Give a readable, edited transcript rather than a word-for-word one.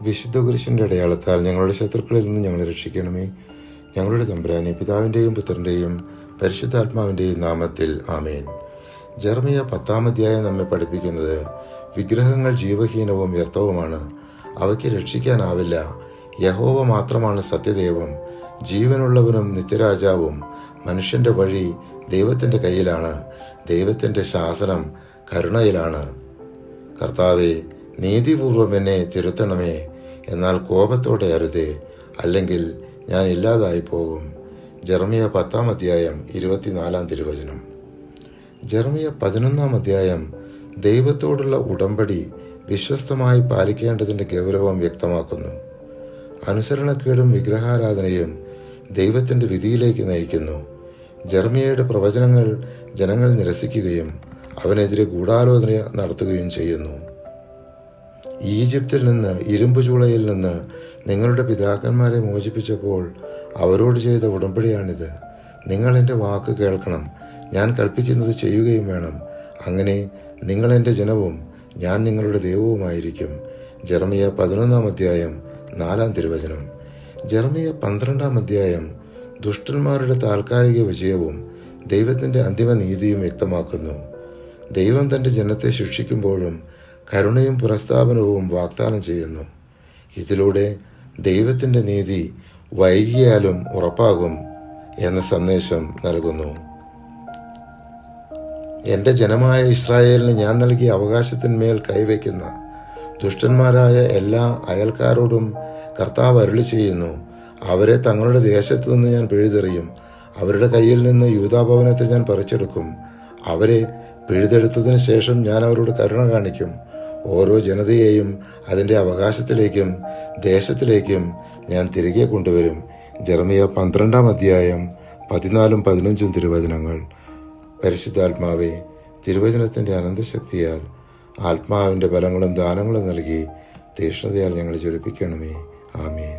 വിശുദ്ധ കുരിശിൻ്റെ അടയാളത്താൽ ഞങ്ങളുടെ ശത്രുക്കളിൽ നിന്ന് ഞങ്ങളെ രക്ഷിക്കണമേ. ഞങ്ങളുടെ തമ്പുരാനെ, പിതാവിൻ്റെയും പുത്രൻ്റെയും പരിശുദ്ധാത്മാവിൻ്റെയും നാമത്തിൽ ആമേൻ. ജെറമിയ 10-ാം അധ്യായം നമ്മെ പഠിപ്പിക്കുന്നത് വിഗ്രഹങ്ങൾ ജീവഹീനവും വ്യർത്ഥവുമാണ്. അവയ്ക്ക് രക്ഷിക്കാനാവില്ല. യഹോവ മാത്രമാണ് സത്യദൈവം, ജീവനുള്ളവനും നിത്യരാജാവും. മനുഷ്യന്റെ വഴി ദൈവത്തിൻ്റെ കയ്യിലാണ്. ദൈവത്തിൻ്റെ ശാസനം കരുണയിലാണ്. കർത്താവേ, നീതിപൂർവം എന്നെ തിരുത്തണമേ. എന്നാൽ കോപത്തോടെ അരുതേ, അല്ലെങ്കിൽ ഞാൻ ഇല്ലാതായി പോകും. ജെറമിയ 10-ാം അധ്യായം 24-ാം തിരുവചനം. ജെറമിയ 11-ാം അധ്യായം ദൈവത്തോടുള്ള ഉടമ്പടി വിശ്വസ്തമായി പാലിക്കേണ്ടതിൻ്റെ ഗൗരവം വ്യക്തമാക്കുന്നു. അനുസരണക്കേടും വിഗ്രഹാരാധനയും ദൈവത്തിൻ്റെ വിധിയിലേക്ക് നയിക്കുന്നു. ജെറമിയയുടെ പ്രവചനങ്ങൾ ജനങ്ങൾ നിരസിക്കുകയും അവനെതിരെ ഗൂഢാലോചന നടത്തുകയും ചെയ്യുന്നു. ഈജിപ്തിൽ നിന്ന്, ഇരുമ്പ് ചൂളയിൽ നിന്ന് നിങ്ങളുടെ പിതാക്കന്മാരെ മോചിപ്പിച്ചപ്പോൾ അവരോട് ചെയ്ത ഉടമ്പടിയാണിത്. നിങ്ങൾ എൻ്റെ വാക്ക് കേൾക്കണം, ഞാൻ കൽപ്പിക്കുന്നത് ചെയ്യുകയും വേണം. അങ്ങനെ നിങ്ങൾ എൻ്റെ ജനവും ഞാൻ നിങ്ങളുടെ ദൈവവുമായിരിക്കും. ജെറമിയ 11-ാം അധ്യായം 4-ാം തിരുവചനം. ജെറമിയ 12-ാം അധ്യായം ദുഷ്ടന്മാരുടെ താൽക്കാലിക വിജയവും ദൈവത്തിൻ്റെ അന്തിമ നീതിയും വ്യക്തമാക്കുന്നു. ദൈവം തൻ്റെ ജനത്തെ ശിക്ഷിക്കുമ്പോഴും കരുണയും പുനഃസ്ഥാപനവും വാഗ്ദാനം ചെയ്യുന്നു. ഇതിലൂടെ ദൈവത്തിൻ്റെ നീതി വൈകിയാലും ഉറപ്പാകും എന്ന സന്ദേശം നൽകുന്നു. എൻ്റെ ജനമായ ഇസ്രായേലിന് ഞാൻ നൽകിയ അവകാശത്തിന്മേൽ കൈവയ്ക്കുന്ന ദുഷ്ടന്മാരായ എല്ലാ അയൽക്കാരോടും കർത്താവ് അരുളി ചെയ്യുന്നു, അവരെ തങ്ങളുടെ ദേശത്തു നിന്ന് ഞാൻ പിഴുതെറിയും. അവരുടെ കയ്യിൽ നിന്ന് യൂദാഭവനത്തെ ഞാൻ പറിച്ചെടുക്കും. അവരെ പിഴുതെടുത്തതിന് ശേഷം ഞാൻ അവരോട് കരുണ കാണിക്കും. ഓരോ ജനതയെയും അതിൻ്റെ അവകാശത്തിലേക്കും ദേശത്തിലേക്കും ഞാൻ തിരികെ കൊണ്ടുവരും. ജെറമിയ 12-ാം അധ്യായം 14-ഉം 15-ഉം തിരുവചനങ്ങൾ. പരിശുദ്ധാത്മാവേ, തിരുവചനത്തിൻ്റെ അനന്തശക്തിയാൽ ആത്മാവിൻ്റെ ബലങ്ങളും ദാനങ്ങളും നൽകി തീക്ഷ്ണതയാൽ ഞങ്ങളെ ജ്വലിപ്പിക്കണമേ. ആമേൻ.